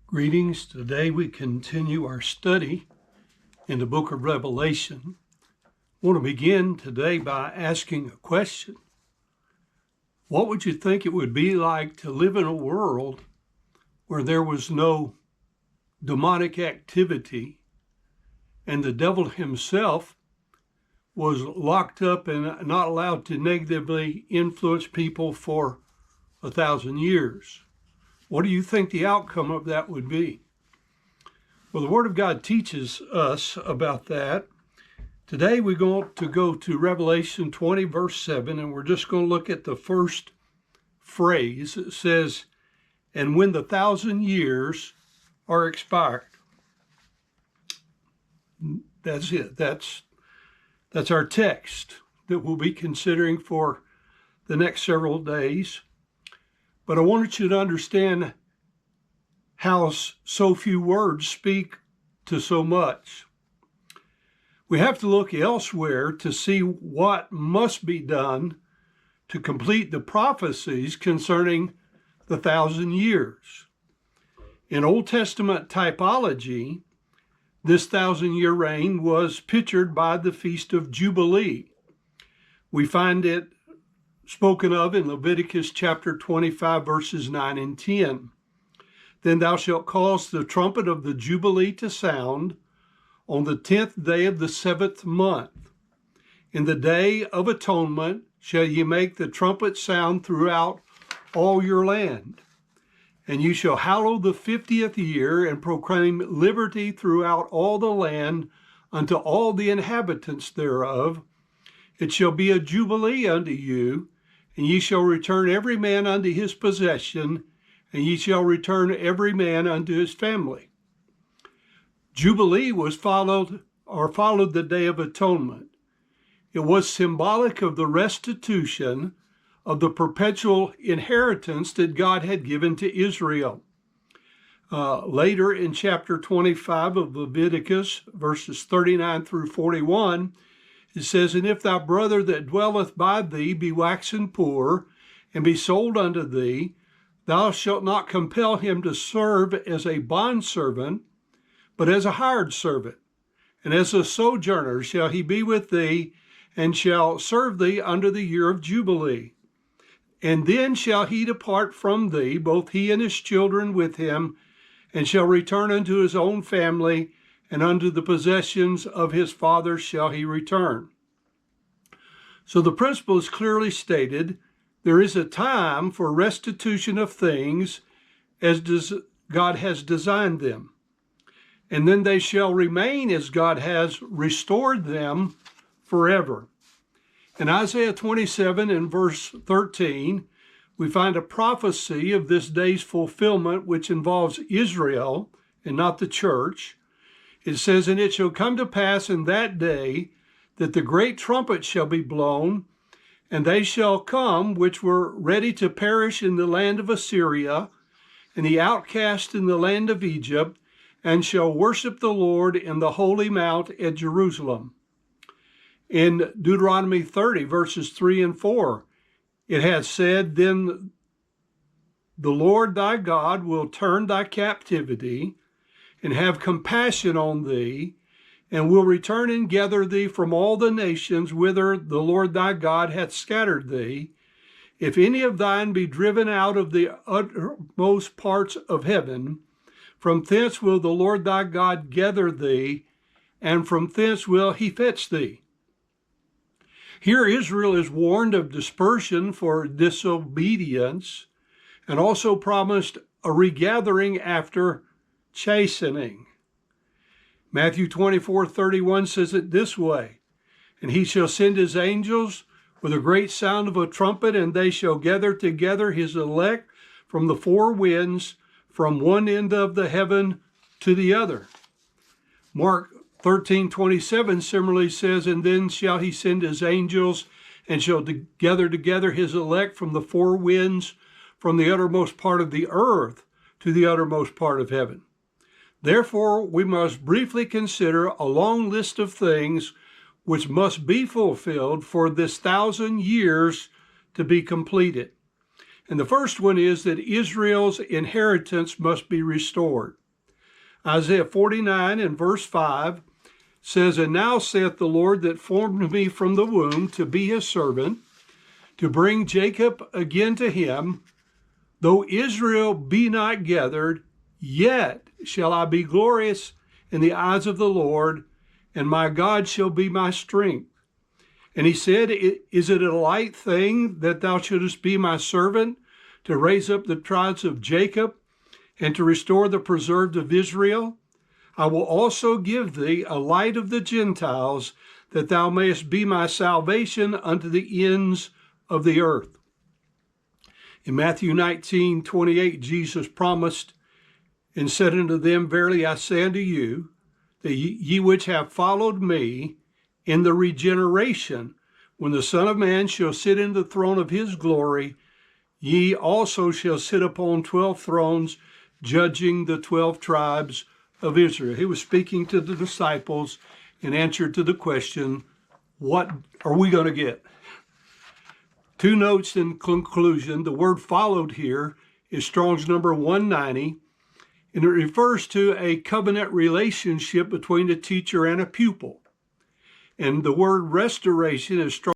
Greetings. Today we continue our study in the book of Revelation. I want to begin today by asking a question. What would you think it would be like to live in a world where there was no demonic activity and the devil himself was locked up and not allowed to negatively influence people for 1,000 years? What do you think the outcome of that would be? Well, the Word of God teaches us about that. Today we're going to go to Revelation 20, verse 7, and we're just going to look at the first phrase. It says, "And when the 1,000 years are expired." That's it. That's our text that we'll be considering for the next several days. But I wanted you to understand how so few words speak to so much. We have to look elsewhere to see what must be done to complete the prophecies concerning the 1,000 years. In Old Testament typology, this 1,000-year reign was pictured by the Feast of Jubilee. We find it spoken of in Leviticus chapter 25, verses 9 and 10. "Then thou shalt cause the trumpet of the Jubilee to sound on the 10th day of the 7th month. In the day of atonement shall ye make the trumpet sound throughout all your land. And you shall hallow the 50th year and proclaim liberty throughout all the land unto all the inhabitants thereof. It shall be a jubilee unto you, and ye shall return every man unto his possession, and ye shall return every man unto his family." Jubilee was followed the Day of Atonement. It was symbolic of the restitution of the perpetual inheritance that God had given to Israel. Later in chapter 25 of Leviticus, verses 39 through 41, it says, "And if thy brother that dwelleth by thee be waxen poor, and be sold unto thee, thou shalt not compel him to serve as a bondservant, but as a hired servant. And as a sojourner shall he be with thee, and shall serve thee under the year of Jubilee. And then shall he depart from thee, both he and his children with him, and shall return unto his own family, and unto the possessions of his father shall he return." So the principle is clearly stated. There is a time for restitution of things as God has designed them. And then they shall remain as God has restored them forever. In Isaiah 27 and verse 13, we find a prophecy of this day's fulfillment, which involves Israel and not the church. It says, "And it shall come to pass in that day that the great trumpet shall be blown, and they shall come which were ready to perish in the land of Assyria, and the outcast in the land of Egypt, and shall worship the Lord in the holy mount at Jerusalem." In Deuteronomy 30, verses 3 and 4, it has said, "Then the Lord thy God will turn thy captivity, and have compassion on thee, and will return and gather thee from all the nations whither the Lord thy God hath scattered thee. If any of thine be driven out of the uttermost parts of heaven, from thence will the Lord thy God gather thee, and from thence will he fetch thee." Here Israel is warned of dispersion for disobedience, and also promised a regathering after chastening. Matthew 24:31 says it this way, "And he shall send his angels with a great sound of a trumpet, and they shall gather together his elect from the four winds, from one end of the heaven to the other." Mark 13:27 similarly says, "And then shall he send his angels, and shall gather together his elect from the four winds, from the uttermost part of the earth to the uttermost part of heaven." Therefore, we must briefly consider a long list of things which must be fulfilled for this 1,000 years to be completed. And the first one is that Israel's inheritance must be restored. Isaiah 49 and verse 5 says, "And now saith the Lord that formed me from the womb to be his servant, to bring Jacob again to him. Though Israel be not gathered, yet shall I be glorious in the eyes of the Lord, and my God shall be my strength." And he said, "Is it a light thing that thou shouldest be my servant, to raise up the tribes of Jacob, and to restore the preserved of Israel? I will also give thee a light of the Gentiles, that thou mayest be my salvation unto the ends of the earth." In Matthew 19:28, Jesus promised and said unto them, "Verily I say unto you, that ye which have followed me, in the regeneration, when the Son of Man shall sit in the throne of his glory, ye also shall sit upon 12 thrones, judging the 12 tribes of Israel." He was speaking to the disciples in answer to the question, what are we going to get? 2 notes in conclusion. The word "followed" here is Strong's number 190, and it refers to a covenant relationship between a teacher and a pupil. And the word "restoration" is Strong's